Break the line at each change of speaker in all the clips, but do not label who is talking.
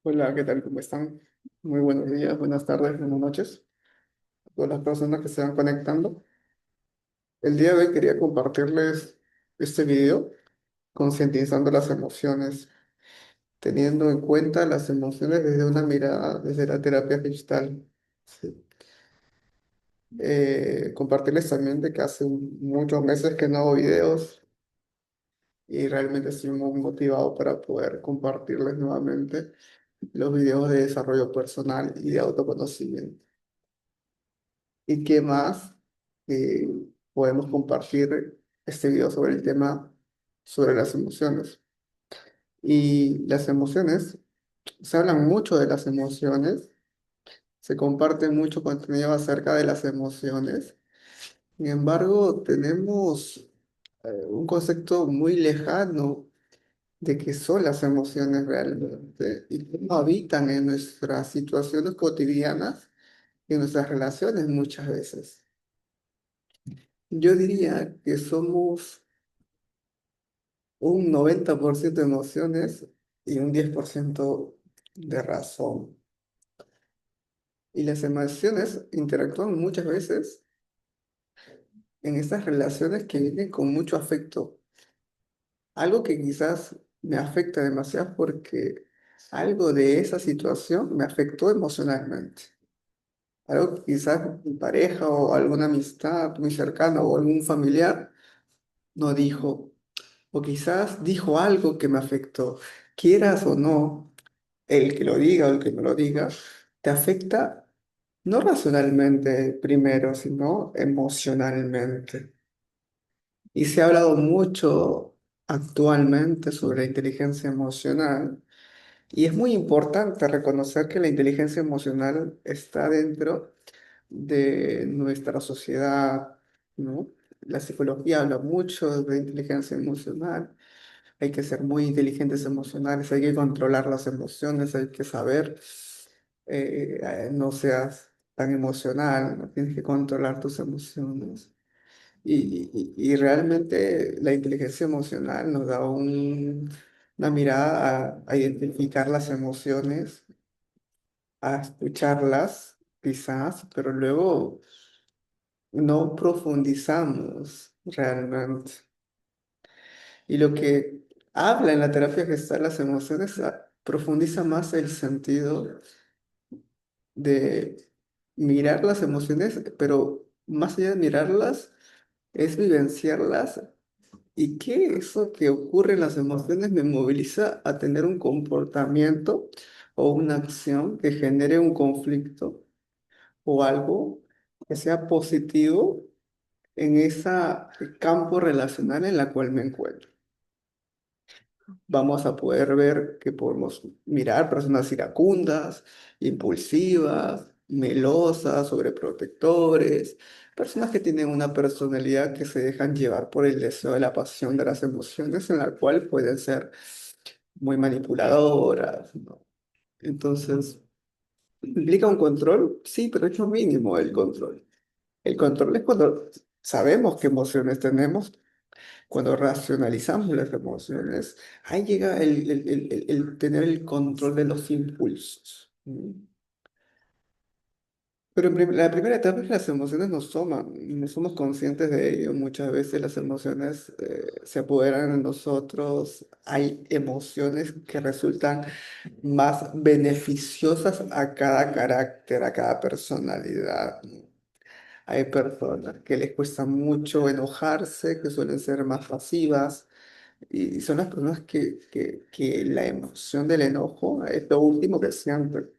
Hola, ¿qué tal? ¿Cómo están? Muy buenos días, buenas tardes, buenas noches a todas las personas que se van conectando. El día de hoy quería compartirles este video concientizando las emociones, teniendo en cuenta las emociones desde una mirada, desde la terapia gestal. Sí. Compartirles también de que hace muchos meses que no hago videos y realmente estoy muy motivado para poder compartirles nuevamente los videos de desarrollo personal y de autoconocimiento. ¿Y qué más eh, podemos compartir este video sobre el tema sobre las emociones? Y las emociones, se hablan mucho de las emociones, se comparte mucho contenido acerca de las emociones. Sin embargo, tenemos un concepto muy lejano de qué son las emociones realmente y cómo habitan en nuestras situaciones cotidianas y en nuestras relaciones muchas veces. Yo diría que somos un 90% de emociones y un 10% de razón. Y las emociones interactúan muchas veces en estas relaciones que vienen con mucho afecto. Algo que quizás me afecta demasiado porque algo de esa situación me afectó emocionalmente. Algo que quizás mi pareja o alguna amistad muy cercana o algún familiar no dijo. O quizás dijo algo que me afectó. Quieras o no, el que lo diga o el que no lo diga, te afecta no racionalmente primero, sino emocionalmente. Y se ha hablado mucho actualmente sobre la inteligencia emocional y es muy importante reconocer que la inteligencia emocional está dentro de nuestra sociedad, ¿no? La psicología habla mucho de inteligencia emocional. Hay que ser muy inteligentes emocionales, hay que controlar las emociones, hay que saber, no seas tan emocional, no tienes que controlar tus emociones. Y realmente la inteligencia emocional nos da una mirada a identificar las emociones, a escucharlas, quizás, pero luego no profundizamos realmente. Y lo que habla en la terapia gestal las emociones profundiza más el sentido de mirar las emociones, pero más allá de mirarlas, es vivenciarlas y que eso que ocurre en las emociones me moviliza a tener un comportamiento o una acción que genere un conflicto o algo que sea positivo en ese campo relacional en la cual me encuentro. Vamos a poder ver que podemos mirar personas iracundas, impulsivas, melosas, sobreprotectores, personas que tienen una personalidad que se dejan llevar por el deseo de la pasión de las emociones, en la cual pueden ser muy manipuladoras, ¿no? Entonces, ¿implica un control? Sí, pero es lo mínimo el control. El control es cuando sabemos qué emociones tenemos, cuando racionalizamos las emociones, ahí llega el tener el control de los impulsos. Pero la primera etapa es que las emociones nos toman, no somos conscientes de ello. Muchas veces las emociones se apoderan de nosotros. Hay emociones que resultan más beneficiosas a cada carácter, a cada personalidad, ¿no? Hay personas que les cuesta mucho enojarse, que suelen ser más pasivas. Y son las personas que la emoción del enojo es lo último que sienten.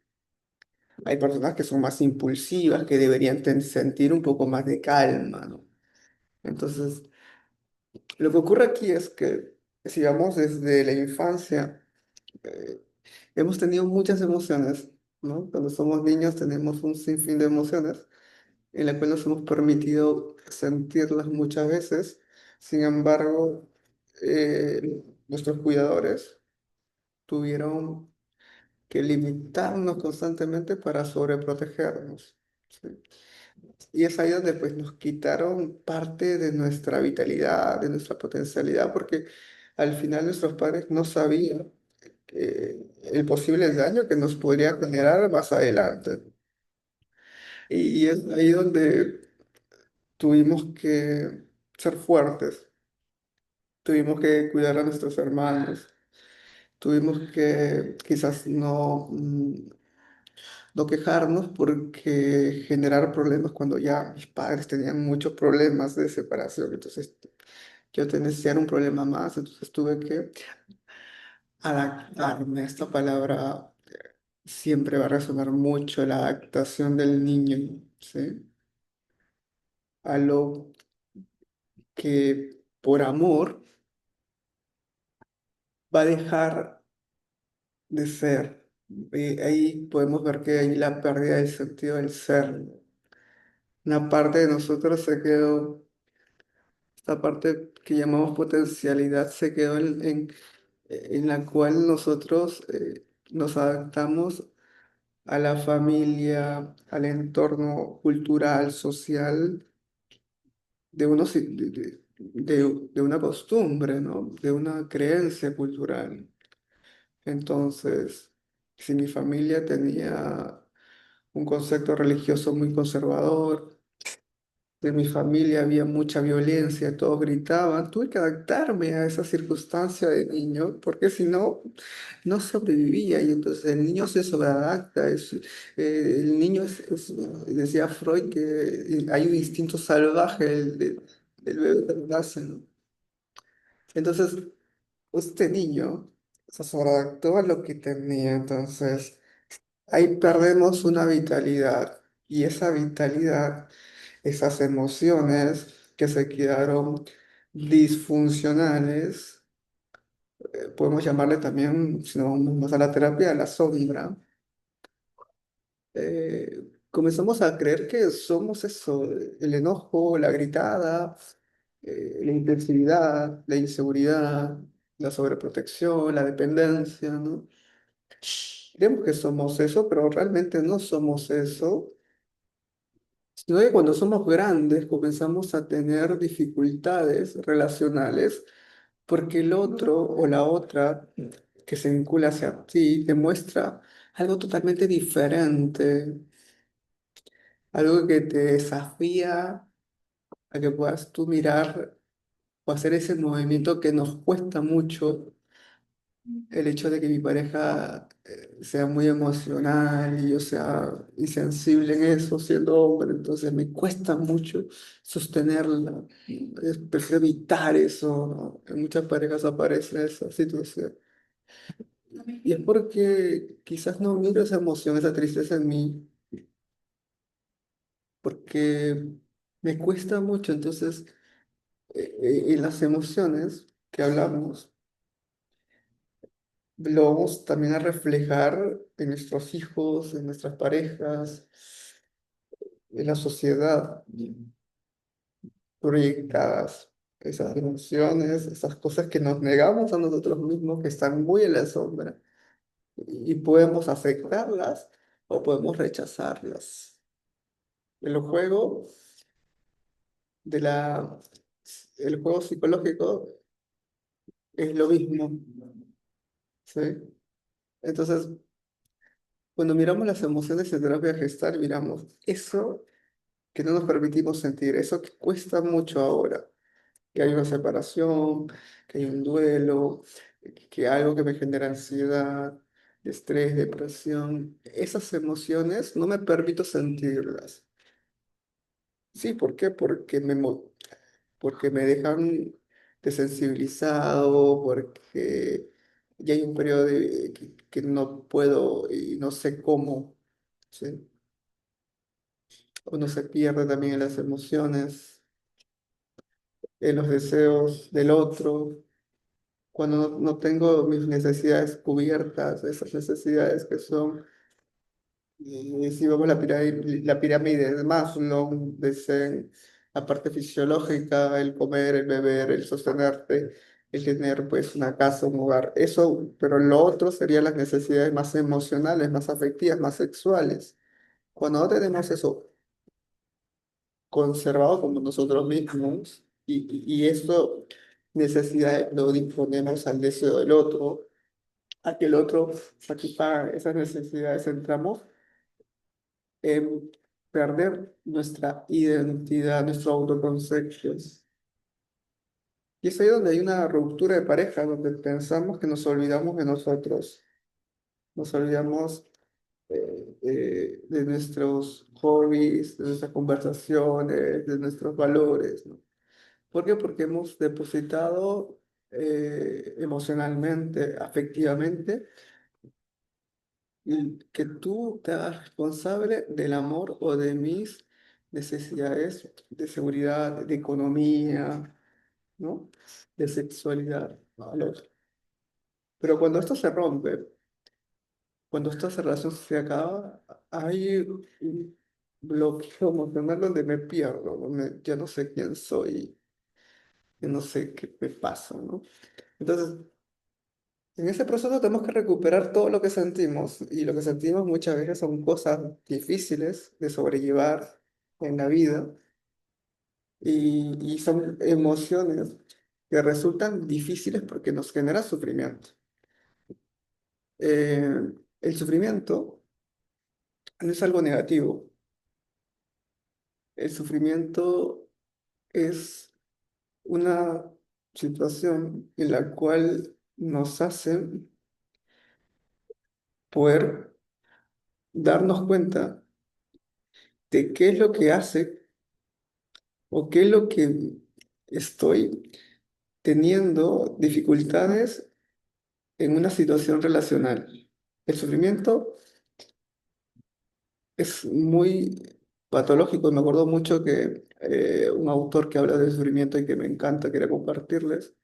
Hay personas que son más impulsivas, que deberían sentir un poco más de calma, ¿no? Entonces, lo que ocurre aquí es que si vamos desde la infancia, eh, hemos tenido muchas emociones, ¿no? Cuando somos niños tenemos un sinfín de emociones en la cual nos hemos permitido sentirlas muchas veces. Sin embargo, nuestros cuidadores tuvieron que limitarnos constantemente para sobreprotegernos, ¿sí? Y es ahí donde pues nos quitaron parte de nuestra vitalidad, de nuestra potencialidad, porque al final nuestros padres no sabían el posible daño que nos podría generar más adelante. Y es ahí donde tuvimos que ser fuertes, tuvimos que cuidar a nuestros hermanos, tuvimos que quizás no quejarnos porque generar problemas cuando ya mis padres tenían muchos problemas de separación. Entonces yo tenía ser un problema más, entonces tuve que adaptarme. Esta palabra siempre va a resonar mucho, la adaptación del niño, ¿sí? A lo que por amor va a dejar de ser. Y ahí podemos ver que hay la pérdida del sentido del ser. Una parte de nosotros se quedó, esta parte que llamamos potencialidad se quedó en la cual nosotros nos adaptamos a la familia, al entorno cultural, social, de una costumbre, ¿no? De una creencia cultural. Entonces, si mi familia tenía un concepto religioso muy conservador, de mi familia había mucha violencia, todos gritaban, tuve que adaptarme a esa circunstancia de niño, porque si no, no sobrevivía y entonces el niño se sobreadapta, el niño decía Freud que hay un instinto salvaje del bebé que nace, ¿no? Entonces, este niño se sobreadaptó a lo que tenía, entonces ahí perdemos una vitalidad y esa vitalidad, esas emociones que se quedaron disfuncionales, podemos llamarle también, si nos vamos más a la terapia, la sombra. Comenzamos a creer que somos eso, el enojo, la gritada, la impulsividad, la inseguridad, la sobreprotección, la dependencia, ¿no? Creemos que somos eso, pero realmente no somos eso, sino que cuando somos grandes comenzamos a tener dificultades relacionales porque el otro o la otra que se vincula hacia ti demuestra algo totalmente diferente, algo que te desafía a que puedas tú mirar o hacer ese movimiento que nos cuesta mucho. El hecho de que mi pareja sea muy emocional y yo sea insensible en eso, siendo hombre, entonces me cuesta mucho sostenerla. Prefiero evitar eso, ¿no? En muchas parejas aparece esa situación. Y es porque quizás no miro esa emoción, esa tristeza en mí, porque me cuesta mucho. Entonces, en las emociones que hablamos, lo vamos también a reflejar en nuestros hijos, en nuestras parejas, en la sociedad, proyectadas. Esas emociones, esas cosas que nos negamos a nosotros mismos, que están muy en la sombra, y podemos aceptarlas o podemos rechazarlas. El juego de la, el juego psicológico es lo mismo, ¿sí? Entonces, cuando miramos las emociones en terapia gestal, miramos eso que no nos permitimos sentir, eso que cuesta mucho ahora, que hay una separación, que hay un duelo, que algo que me genera ansiedad, estrés, depresión, esas emociones no me permito sentirlas. Sí, ¿por qué? Porque me dejan desensibilizado, porque ya hay un periodo que no puedo y no sé cómo, ¿sí? Uno se pierde también en las emociones, en los deseos del otro, cuando no tengo mis necesidades cubiertas, esas necesidades que son, si vemos la pirámide de Maslow, dicen la parte fisiológica, el comer, el beber, el sostenerte, el tener pues una casa, un hogar, eso, pero lo otro serían las necesidades más emocionales, más afectivas, más sexuales. Cuando no tenemos eso conservado como nosotros mismos y esto necesidad lo disponemos al deseo del otro, a que el otro satisfaga esas necesidades, entramos en perder nuestra identidad, nuestro autoconcepto. Y es ahí donde hay una ruptura de pareja, donde pensamos que nos olvidamos de nosotros, nos olvidamos de nuestros hobbies, de nuestras conversaciones, de nuestros valores, ¿no? ¿Por qué? Porque hemos depositado emocionalmente, afectivamente, y que tú te hagas responsable del amor o de mis necesidades de seguridad, de economía, ¿no? De sexualidad al otro. Pero cuando esto se rompe, cuando esta relación se acaba, hay un bloqueo emocional donde me pierdo, donde ya no sé quién soy, ya no sé qué me pasa, ¿no? Entonces, en ese proceso tenemos que recuperar todo lo que sentimos y lo que sentimos muchas veces son cosas difíciles de sobrellevar en la vida y son emociones que resultan difíciles porque nos genera sufrimiento. El sufrimiento no es algo negativo. El sufrimiento es una situación en la cual nos hace poder darnos cuenta de qué es lo que hace o qué es lo que estoy teniendo dificultades en una situación relacional. El sufrimiento es muy patológico. Me acuerdo mucho que un autor que habla del sufrimiento y que me encanta, quería compartirles,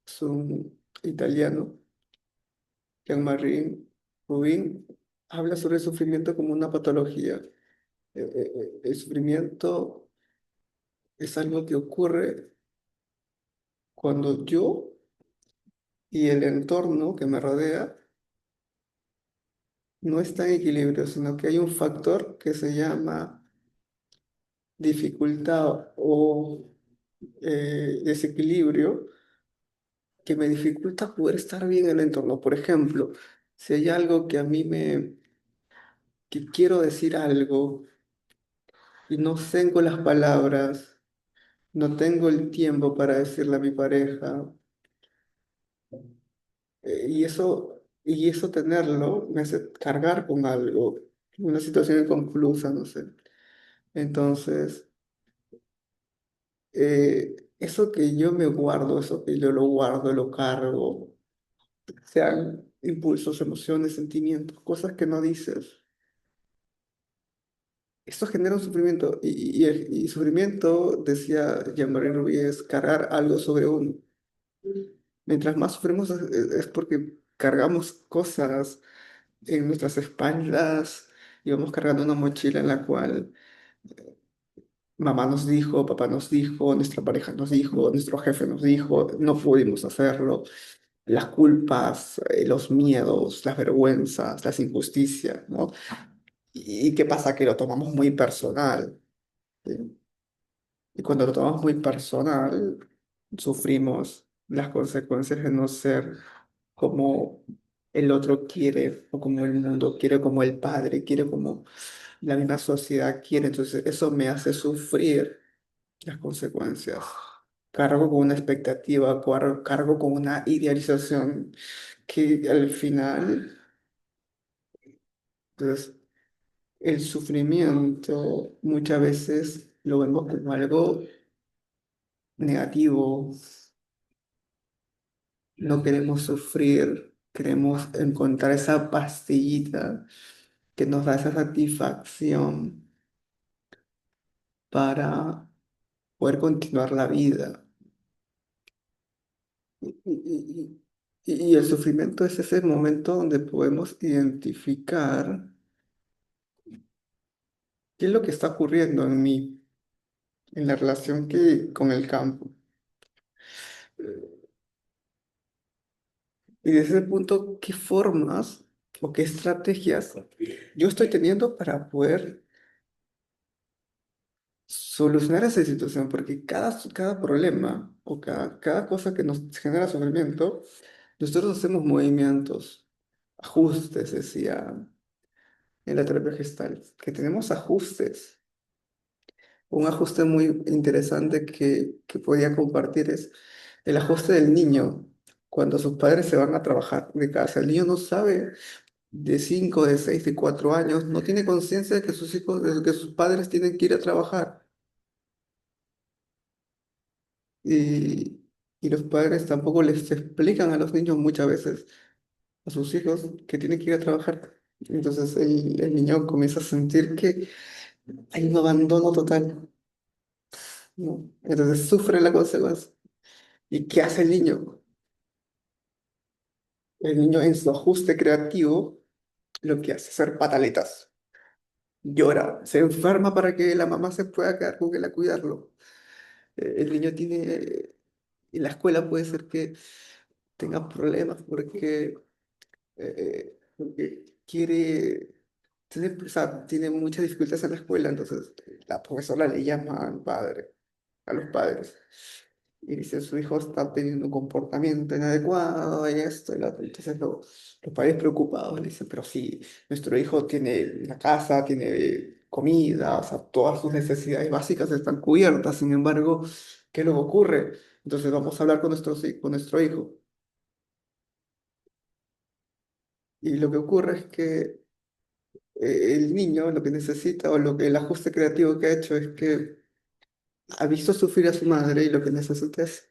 es un italiano, Jean-Marie Rubin, habla sobre el sufrimiento como una patología. El sufrimiento es algo que ocurre cuando yo y el entorno que me rodea no está en equilibrio, sino que hay un factor que se llama dificultad o desequilibrio que me dificulta poder estar bien en el entorno. Por ejemplo, si hay algo que a mí que quiero decir algo y no tengo las palabras, no tengo el tiempo para decirle a mi pareja, y eso tenerlo me hace cargar con algo, una situación inconclusa, no sé. Entonces, eso que yo me guardo, eso que yo lo guardo, lo cargo, sean impulsos, emociones, sentimientos, cosas que no dices, esto genera un sufrimiento. Y sufrimiento, decía Jean-Marie Rubí, es cargar algo sobre uno. Mientras más sufrimos es porque cargamos cosas en nuestras espaldas y vamos cargando una mochila en la cual mamá nos dijo, papá nos dijo, nuestra pareja nos dijo, nuestro jefe nos dijo, no pudimos hacerlo. Las culpas, los miedos, las vergüenzas, las injusticias, ¿no? ¿Y qué pasa? Que lo tomamos muy personal, ¿sí? Y cuando lo tomamos muy personal, sufrimos las consecuencias de no ser como el otro quiere, o como el mundo quiere, como el padre quiere, como la misma sociedad quiere. Entonces, eso me hace sufrir las consecuencias. Cargo con una expectativa, cargo con una idealización que al final, pues, el sufrimiento muchas veces lo vemos como algo negativo. No queremos sufrir, queremos encontrar esa pastillita que nos da esa satisfacción para poder continuar la vida. Y el sufrimiento es ese momento donde podemos identificar qué es lo que está ocurriendo en mí, en la relación con el campo. Y desde ese punto, ¿qué formas o qué estrategias yo estoy teniendo para poder solucionar esa situación? Porque cada problema o cada cosa que nos genera sufrimiento, nosotros hacemos movimientos. ajustes, decía en la terapia gestal, que tenemos ajustes. Un ajuste muy interesante que podía compartir es el ajuste del niño cuando sus padres se van a trabajar de casa. El niño no sabe de 5 de 6 de 4 años, no tiene conciencia de que sus hijos, de que sus padres tienen que ir a trabajar. Y, y los padres tampoco les explican a los niños muchas veces, a sus hijos, que tienen que ir a trabajar. Entonces el niño comienza a sentir que hay un abandono total, ¿no? Entonces sufre la consecuencia. ¿Y qué hace el niño? El niño en su ajuste creativo lo que hace es hacer pataletas. Llora, se enferma para que la mamá se pueda quedar con él a cuidarlo. El niño tiene, en la escuela puede ser que tenga problemas porque quiere, o sea, tiene muchas dificultades en la escuela, entonces la profesora le llama al padre, a los padres, y dice, su hijo está teniendo un comportamiento inadecuado, y esto, y lo otro. Entonces los padres preocupados le dicen, pero sí, nuestro hijo tiene una casa, tiene comida, o sea, todas sus necesidades básicas están cubiertas, sin embargo, ¿qué es lo que ocurre? Entonces vamos a hablar con con nuestro hijo. Y lo que ocurre es que el niño lo que necesita o lo que el ajuste creativo que ha hecho es que ha visto sufrir a su madre y lo que necesita es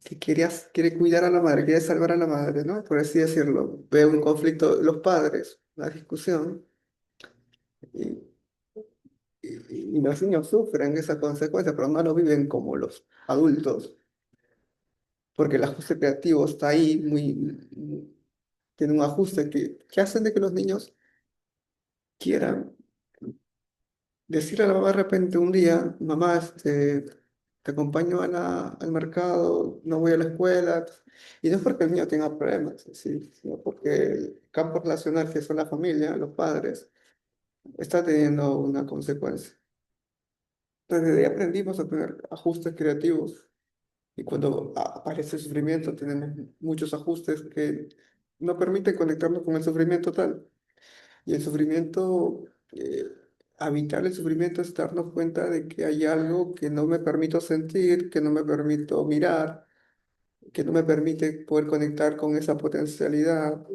que quiere cuidar a la madre, quiere salvar a la madre, ¿no? Por así decirlo. Ve un conflicto de los padres, una discusión, y, y los niños sufren esa consecuencia, pero no lo viven como los adultos, porque el ajuste creativo está ahí, tiene un ajuste que hacen de que los niños quieran decirle a la mamá de repente un día, mamá, te acompaño a al mercado, no voy a la escuela, y no es porque el niño tenga problemas, ¿sí? Sino porque el campo relacional que son la familia, los padres, está teniendo una consecuencia. Entonces, desde ahí aprendimos a tener ajustes creativos, y cuando aparece el sufrimiento, tenemos muchos ajustes que no permiten conectarnos con el sufrimiento tal. Y el sufrimiento, evitar el sufrimiento es darnos cuenta de que hay algo que no me permito sentir, que no me permito mirar, que no me permite poder conectar con esa potencialidad.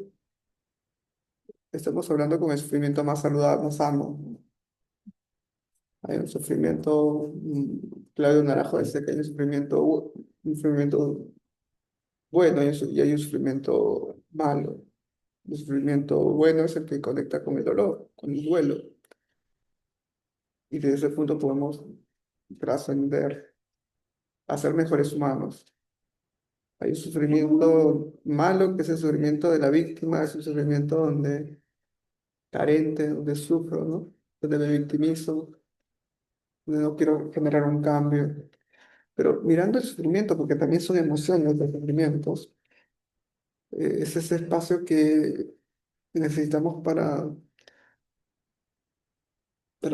Estamos hablando con el sufrimiento más saludable, más sano. Hay un sufrimiento, Claudio Naranjo dice que hay un sufrimiento, un sufrimiento bueno y hay un sufrimiento malo. El sufrimiento bueno es el que conecta con el dolor, con el duelo. Y desde ese punto podemos trascender a ser mejores humanos. Hay un sufrimiento malo, que es el sufrimiento de la víctima, es un sufrimiento donde carente, donde sufro, ¿no? Donde me victimizo, donde no quiero generar un cambio. Pero mirando el sufrimiento, porque también son emociones los sufrimientos, es ese espacio que necesitamos para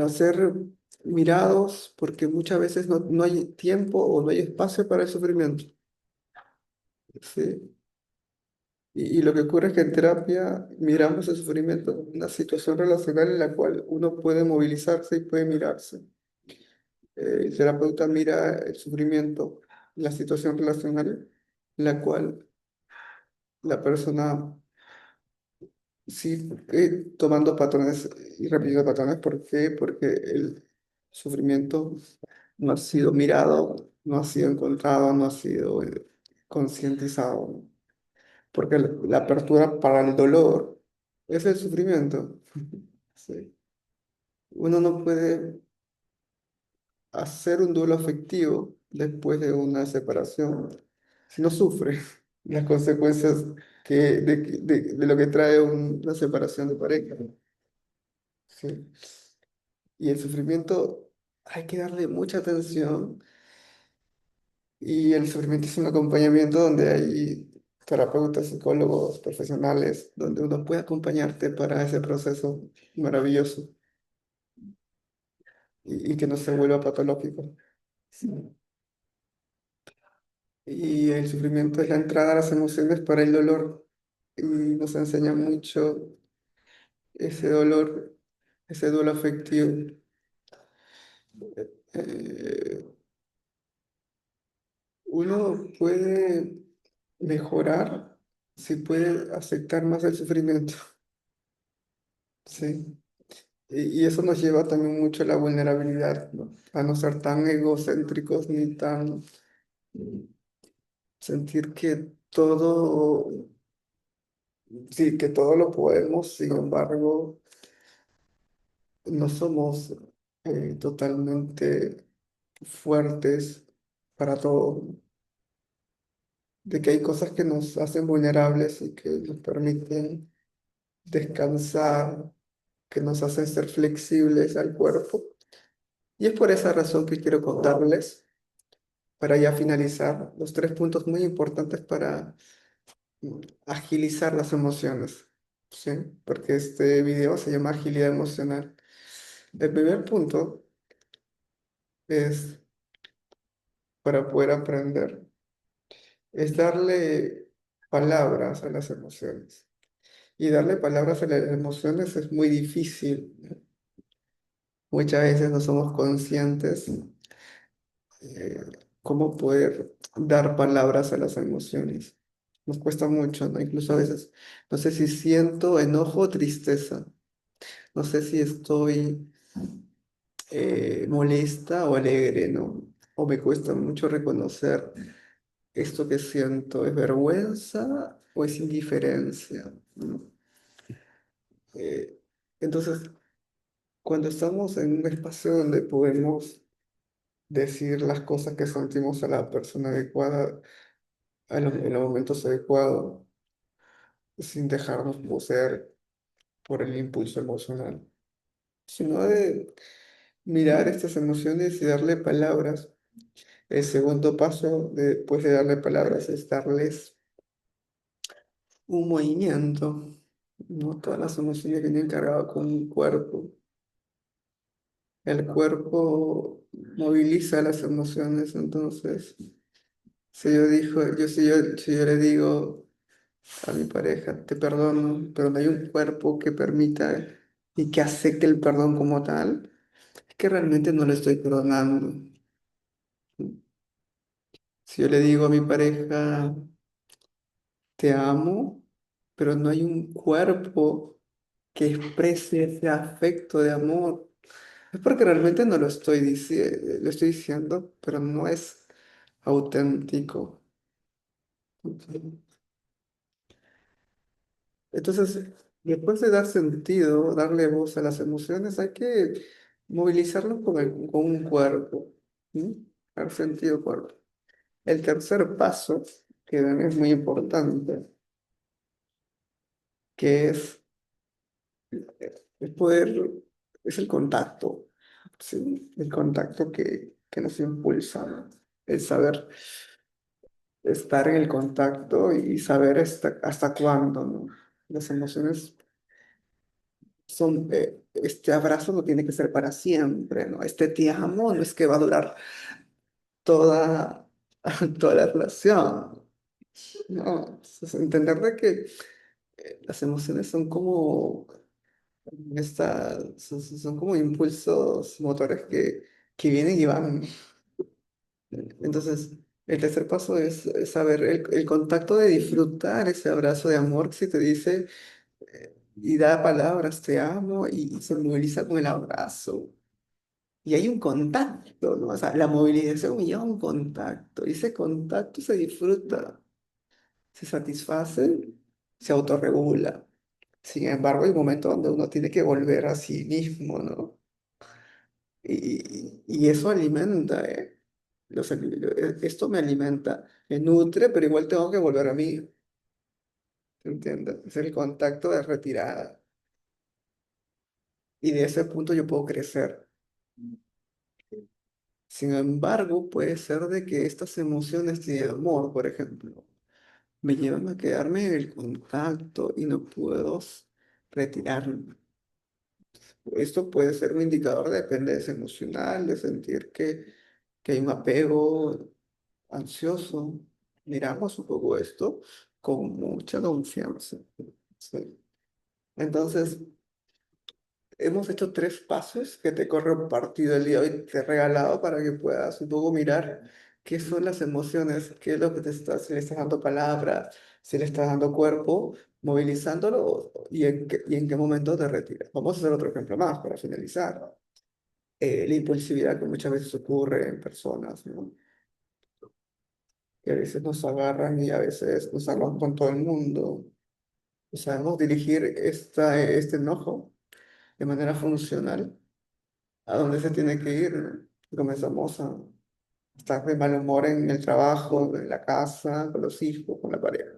ser mirados, porque muchas veces no hay tiempo o no hay espacio para el sufrimiento. ¿Sí? Y lo que ocurre es que en terapia miramos el sufrimiento como una situación relacional en la cual uno puede movilizarse y puede mirarse. El terapeuta mira el sufrimiento, la situación relacional en la cual la persona sigue tomando patrones y repitiendo patrones. ¿Por qué? Porque el sufrimiento no ha sido mirado, no ha sido encontrado, no ha sido concientizado. Porque la apertura para el dolor es el sufrimiento. Sí. Uno no puede hacer un duelo afectivo después de una separación si no sufre las consecuencias de lo que trae una separación de pareja. Sí. Y el sufrimiento hay que darle mucha atención, y el sufrimiento es un acompañamiento donde hay terapeutas, psicólogos, profesionales, donde uno puede acompañarte para ese proceso maravilloso, y que no se vuelva patológico. Sí. Y el sufrimiento es la entrada a las emociones para el dolor. y nos enseña mucho ese dolor, ese duelo afectivo. Eh, Uno puede mejorar si puede aceptar más el sufrimiento, ¿sí? Y eso nos lleva también mucho a la vulnerabilidad, ¿no? A no ser tan egocéntricos ni tan sentir que todo, sí, que todo lo podemos, sin embargo, no somos totalmente fuertes para todo, de que hay cosas que nos hacen vulnerables y que nos permiten descansar, que nos hacen ser flexibles al cuerpo. Y es por esa razón que quiero contarles, para ya finalizar, los tres puntos muy importantes para agilizar las emociones, ¿sí? Porque este video se llama agilidad emocional. El primer punto es, para poder aprender, es darle palabras a las emociones. Y darle palabras a las emociones es muy difícil, ¿no? Muchas veces no somos conscientes eh, cómo poder dar palabras a las emociones. Nos cuesta mucho, ¿no? Incluso a veces, no sé si siento enojo o tristeza, no sé si estoy molesta o alegre, ¿no? O me cuesta mucho reconocer esto que siento, ¿es vergüenza o es indiferencia? ¿No? Eh, entonces, cuando estamos en un espacio donde podemos decir las cosas que sentimos a la persona adecuada, en los momentos adecuados, sin dejarnos poseer por el impulso emocional, sino de mirar estas emociones y darle palabras. El segundo paso después de darle palabras es darles un movimiento. No todas las emociones vienen cargadas con un cuerpo. El cuerpo moviliza las emociones, entonces, si yo le digo a mi pareja, te perdono, pero no hay un cuerpo que permita y que acepte el perdón como tal, es que realmente no le estoy perdonando. Si yo le digo a mi pareja, te amo, pero no hay un cuerpo que exprese ese afecto de amor, es porque realmente no lo estoy diciendo, lo estoy diciendo, pero no es auténtico. Entonces, después de dar sentido, darle voz a las emociones, hay que movilizarlo con un cuerpo, ¿sí? Dar sentido cuerpo. El tercer paso, que también es muy importante, que es poder, es el contacto, ¿sí? El contacto que nos impulsa, ¿no? El saber estar en el contacto y saber hasta cuándo, ¿no? Las emociones son, este abrazo no tiene que ser para siempre, ¿no? Este te amo no es que va a durar toda, toda la relación, ¿no? Entonces, entender de que las emociones son como son como impulsos motores que vienen y van. Entonces, el tercer paso es saber el contacto de disfrutar ese abrazo de amor que se te dice y da palabras, te amo, y se moviliza con el abrazo. Y hay un contacto, ¿no? O sea, la movilización lleva un contacto, y ese contacto se disfruta, se satisface, se autorregula. Sin embargo, hay momentos donde uno tiene que volver a sí mismo, ¿no? Y eso alimenta, ¿eh? Esto me alimenta, me nutre, pero igual tengo que volver a mí, ¿entiendes? Es el contacto de retirada. Y de ese punto yo puedo crecer. Sin embargo, puede ser de que estas emociones de amor, por ejemplo, me llevan a quedarme en el contacto y no puedo retirarme. Esto puede ser un indicador de dependencia emocional, de sentir que hay un apego ansioso. Miramos un poco esto con mucha confianza. Sí. Entonces, hemos hecho tres pasos que te corro compartido el día de hoy, te he regalado para que puedas un poco mirar qué son las emociones, qué es lo que te estás, si le estás dando palabras, si le estás dando cuerpo, movilizándolo y en qué momento te retiras. Vamos a hacer otro ejemplo más para finalizar. La impulsividad que muchas veces ocurre en personas, ¿no? Que a veces nos agarran y a veces nos agarran con todo el mundo. Sabemos dirigir este enojo de manera funcional a dónde se tiene que ir, ¿no? Y comenzamos a estar de mal humor en el trabajo, en la casa, con los hijos, con la pareja.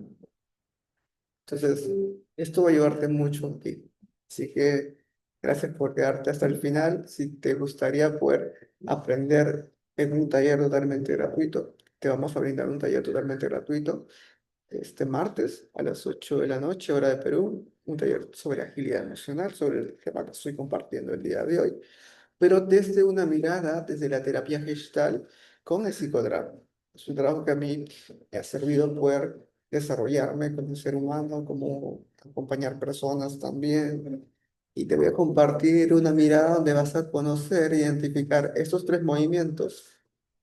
Entonces, esto va a ayudarte mucho a ti. Así que gracias por quedarte hasta el final. Si te gustaría poder aprender en un taller totalmente gratuito, te vamos a brindar un taller totalmente gratuito este martes a las 8 de la noche, hora de Perú, un taller sobre agilidad emocional, sobre el tema que estoy compartiendo el día de hoy, pero desde una mirada, desde la terapia gestal con el psicodrama. Es un trabajo que a mí me ha servido poder desarrollarme como ser humano, como acompañar personas también. Y te voy a compartir una mirada donde vas a conocer e identificar estos tres movimientos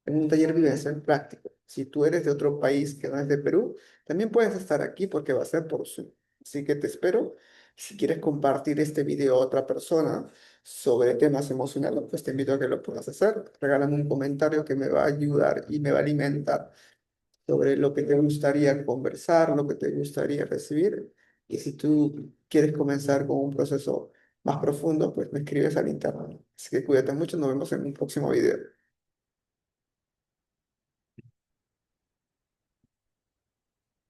en un taller vivencial práctico. Si tú eres de otro país que no es de Perú, también puedes estar aquí porque va a ser por Zoom. Así que te espero. Si quieres compartir este video a otra persona, sobre temas emocionales, pues te invito a que lo puedas hacer. Regálame un comentario que me va a ayudar y me va a alimentar sobre lo que te gustaría conversar, lo que te gustaría recibir. Y si tú quieres comenzar con un proceso más profundo, pues me escribes al internet. Así que cuídate mucho, nos vemos en un próximo video.